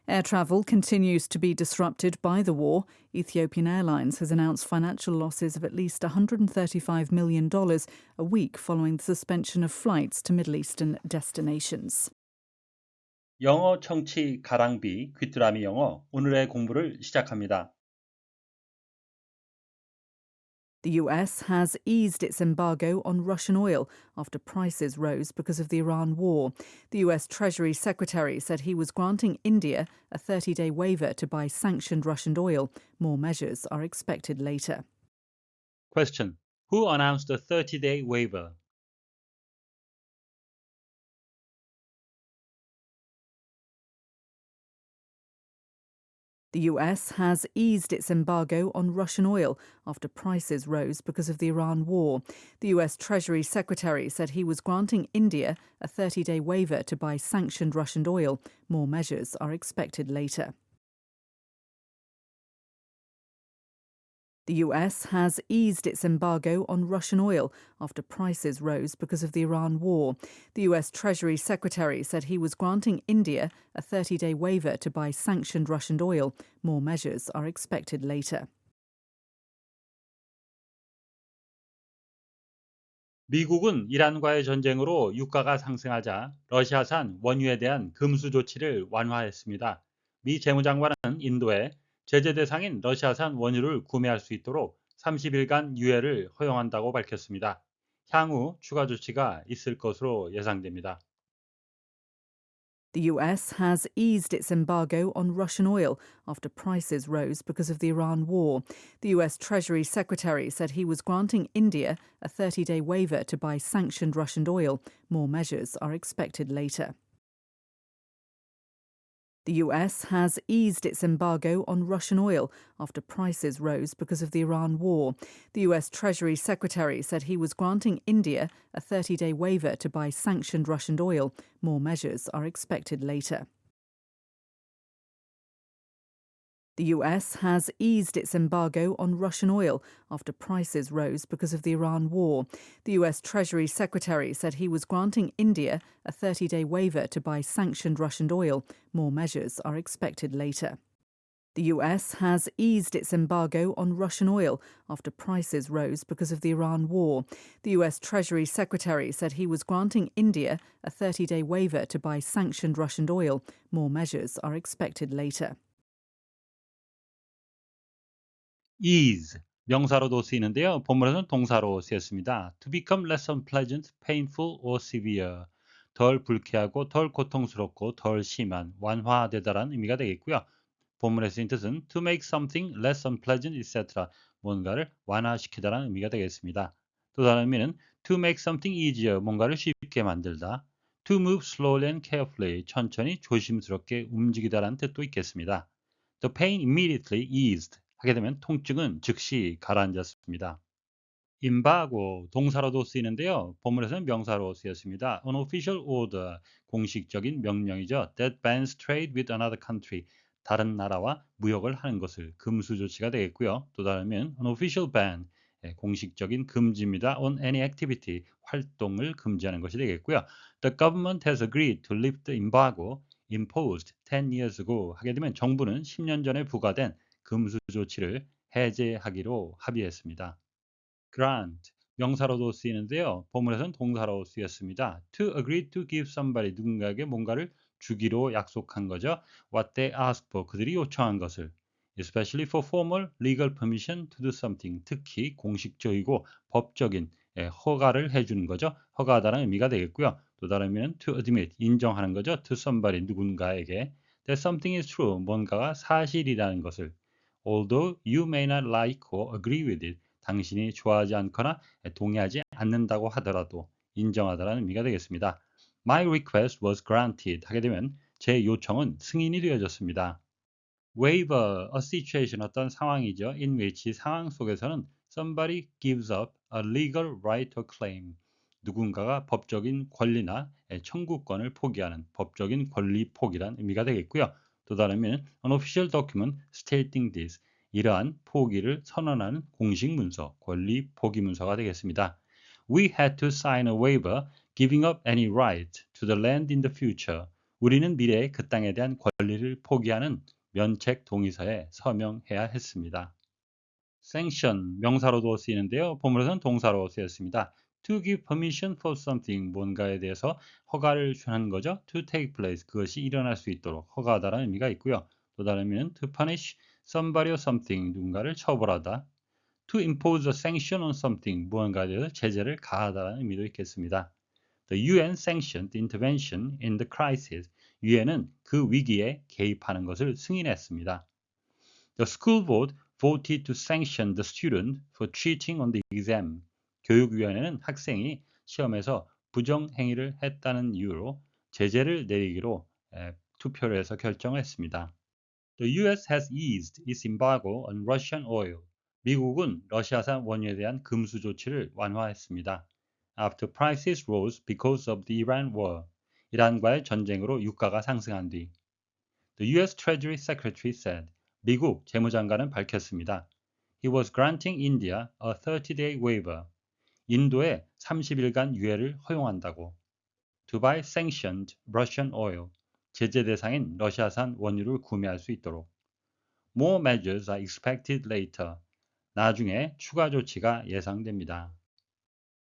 Air travel continues to be disrupted by the war. Ethiopian Airlines has announced financial losses of at least $135 million a week following the suspension of flights to Middle Eastern destinations. 영어 청취 가랑비 귀뚜라미 영어 오늘의 공부를 시작합니다. The US has eased its embargo on Russian oil after prices rose because of the Iran war. The US Treasury Secretary said he was granting India a 30-day waiver to buy sanctioned Russian oil. More measures are expected later. Question. Who announced a 30-day waiver? The US has eased its embargo on Russian oil after prices rose because of the Iran war. The US Treasury Secretary said he was granting India a 30-day waiver to buy sanctioned Russian oil. More measures are expected later. The US has eased its embargo on Russian oil after prices rose because of the Iran war. The US Treasury Secretary said he was granting India a 30-day waiver to buy sanctioned Russian oil. More measures are expected later. 미국은 이란과의 전쟁으로 유가가 상승하자 러시아산 원유에 대한 금수 조치를 완화했습니다. 미 재무장관은 인도에 제재 대상인 러시아산 원유를 구매할 수 있도록 30일간 유예를 허용한다고 밝혔습니다. 향후 추가 조치가 있을 것으로 예상됩니다. The US has eased its embargo on Russian oil after prices rose because of the Iran war. The US Treasury Secretary said he was granting India a 30-day waiver to buy sanctioned Russian oil. More measures are expected later. The US has eased its embargo on Russian oil after prices rose because of the Iran war. The US Treasury Secretary said he was granting India a 30-day waiver to buy sanctioned Russian oil. More measures are expected later. The US has eased its embargo on Russian oil after prices rose because of the Iran war. The US Treasury Secretary said he was granting India a 30-day waiver to buy sanctioned Russian oil. More measures are expected later. The US has eased its embargo on Russian oil after prices rose because of the Iran war. The US Treasury Secretary said he was granting India a 30-day waiver to buy sanctioned Russian oil. More measures are expected later. ease 명사로도 쓰이는데요. 본문에서는 동사로 쓰였습니다. To become less unpleasant, painful or severe. 덜 불쾌하고 덜 고통스럽고 덜 심한, 완화되다라는 의미가 되겠고요. 본문에 쓰인 뜻은 to make something less unpleasant, etc. 뭔가를 완화시키다라는 의미가 되겠습니다. 또 다른 의미는 to make something easier, 뭔가를 쉽게 만들다. to move slowly and carefully, 천천히 조심스럽게 움직이다라는 뜻도 있겠습니다. The pain immediately eased. 하게 되면 통증은 즉시 가라앉았습니다. embargo 동사로도 쓰이는데요. 본문에서는 명사로 쓰였습니다. An official order 공식적인 명령이죠. That bans trade with another country 다른 나라와 무역을 하는 것을 금수 조치가 되겠고요. 또 다르면 an official ban 공식적인 금지입니다. On any activity 활동을 금지하는 것이 되겠고요. The government has agreed to lift the embargo imposed 10 years ago 하게 되면 정부는 10년 전에 부과된 금수 조치를 해제하기로 합의했습니다. grant 명사로도 쓰이는데요. 본문에서는 동사로 쓰였습니다. To agree to give somebody 누군가에게 뭔가를 주기로 약속한 거죠. What they asked for 그들이 요청한 것을 especially for formal legal permission to do something 특히 공식적이고 법적인 허가를 해주는 거죠. 허가하다는 의미가 되겠고요. 또 다른 의미는 to admit 인정하는 거죠. To somebody 누군가에게 that something is true 뭔가가 사실이라는 것을 although you may not like or agree with it 당신이 좋아하지 않거나 동의하지 않는다고 하더라도 인정하다라는 의미가 되겠습니다. My request was granted 하게 되면 제 요청은 승인이 되어졌습니다. waiver, a situation 어떤 상황이죠. in which 상황 속에서는 somebody gives up a legal right or claim 누군가가 법적인 권리나 청구권을 포기하는 법적인 권리 포기란 의미가 되겠고요. 또 다른 의미는 an official document stating this 이러한 포기를 선언하는 공식 문서, 권리 포기 문서가 되겠습니다. We had to sign a waiver giving up any right to the land in the future. 우리는 미래에 그 땅에 대한 권리를 포기하는 면책 동의서에 서명해야 했습니다. sanction 명사로도 쓰이는데요. 본문에서는 동사로 쓰였습니다. to give permission for something 뭔가에 대해서 허가를 주는 거죠. to take place 그것이 일어날 수 있도록 허가하다라는 의미가 있고요. 또 다른 의미는 to punish somebody or something 누군가를 처벌하다. to impose a sanction on something 무언가에 대해서 제재를 가하다라는 의미도 있겠습니다. The UN sanctioned intervention in the crisis. 유엔은 그 위기에 개입하는 것을 승인했습니다. The school board voted to sanction the student for cheating on the exam. 교육위원회는 학생이 시험에서 부정 행위를 했다는 이유로 제재를 내리기로 투표를 해서 결정을 했습니다. The US has eased its embargo on Russian oil. 미국은 러시아산 원유에 대한 금수 조치를 완화했습니다. After prices rose because of the Iran war. 이란과의 전쟁으로 유가가 상승한 뒤. The US Treasury Secretary said. 미국 재무장관은 밝혔습니다. He was granting India a 30-day waiver. 인도에 30일간 유예를 허용한다고. To buy sanctioned Russian oil. 제재 대상인 러시아산 원유를 구매할 수 있도록. More measures are expected later. 나중에 추가 조치가 예상됩니다.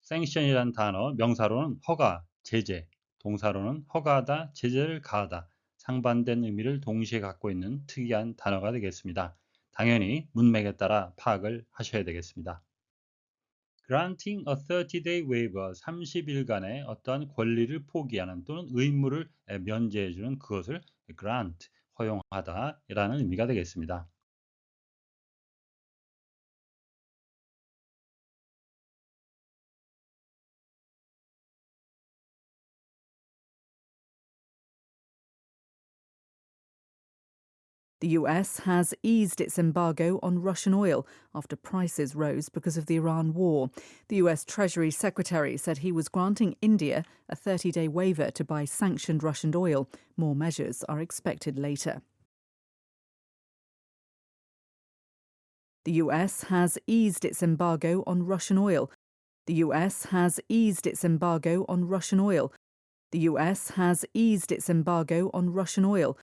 sanction이란 단어 명사로는 허가, 제재, 동사로는 허가하다, 제재를 가하다, 상반된 의미를 동시에 갖고 있는 특이한 단어가 되겠습니다. 당연히 문맥에 따라 파악을 하셔야 되겠습니다. Granting a 30-day waiver, 30일간의 어떠한 권리를 포기하는 또는 의무를 면제해주는 그것을 grant, 허용하다라는 의미가 되겠습니다. The US has eased its embargo on Russian oil after prices rose because of the Iran war. The US Treasury Secretary said he was granting India a 30-day waiver to buy sanctioned Russian oil. More measures are expected later. The US has eased its embargo on Russian oil. The US has eased its embargo on Russian oil. The US has eased its embargo on Russian oil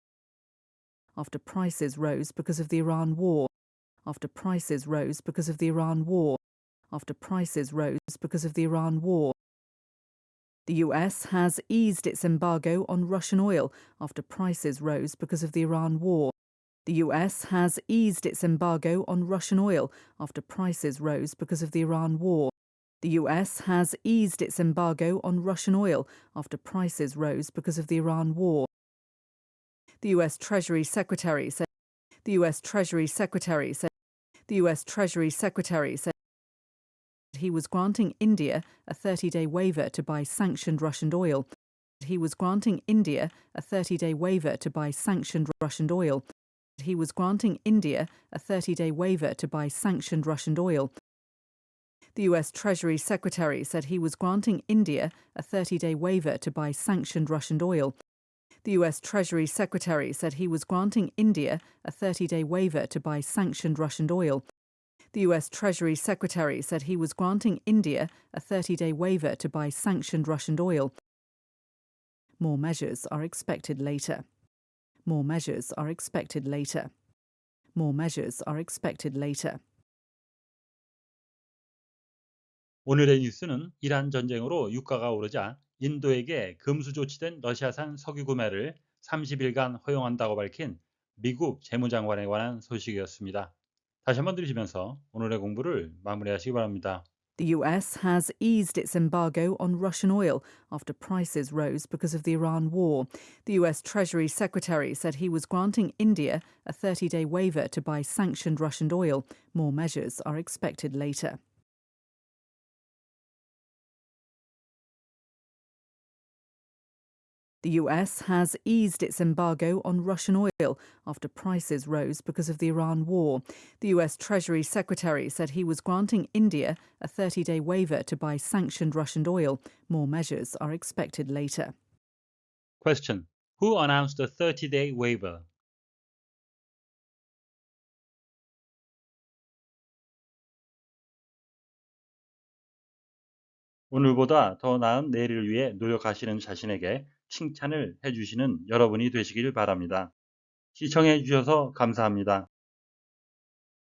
after prices rose because of the Iran war. After prices rose because of the Iran war. After prices rose because of the Iran war. The US has eased its embargo on Russian oil after prices rose because of the Iran war. The US has eased its embargo on Russian oil after prices rose because of the Iran war. The US has eased its embargo on Russian oil after prices rose because of the Iran war. The US Treasury Secretary said the US Treasury Secretary said he was granting India a 30-day waiver to buy sanctioned Russian oil. He was granting India a 30-day waiver to buy sanctioned Russian oil. He was granting India a 30-day waiver to buy sanctioned Russian oil. The US Treasury Secretary said he was granting India a 30-day waiver to buy sanctioned Russian oil. The US Treasury Secretary said he was granting India a 30-day waiver to buy sanctioned Russian oil. The US Treasury Secretary said he was granting India a 30-day waiver to buy sanctioned Russian oil. More measures are expected later. More measures are expected later. More measures are expected later. 오늘의 뉴스는 이란 전쟁으로 유가가 오르자 인도에게 금수 조치된 러시아산 석유 구매를 30일간 허용한다고 밝힌 미국 재무장관에 관한 소식이었습니다. 다시 한번 들으시면서 오늘의 공부를 마무리하시기 바랍니다. The US has eased its embargo on Russian oil after prices rose because of the Iran war. The US Treasury Secretary said he was granting India a 30-day waiver to buy sanctioned Russian oil. More measures are expected later. The US has eased its embargo on Russian oil after prices rose because of the Iran war. The US Treasury Secretary said he was granting India a 30-day waiver to buy sanctioned Russian oil. More measures are expected later. Question. Who announced the 30-day waiver? 오늘보다 더 나은 내일을 위해 노력하시는 자신에게 칭찬을 해주시는 여러분이 되시길 바랍니다. 시청해 주셔서 감사합니다.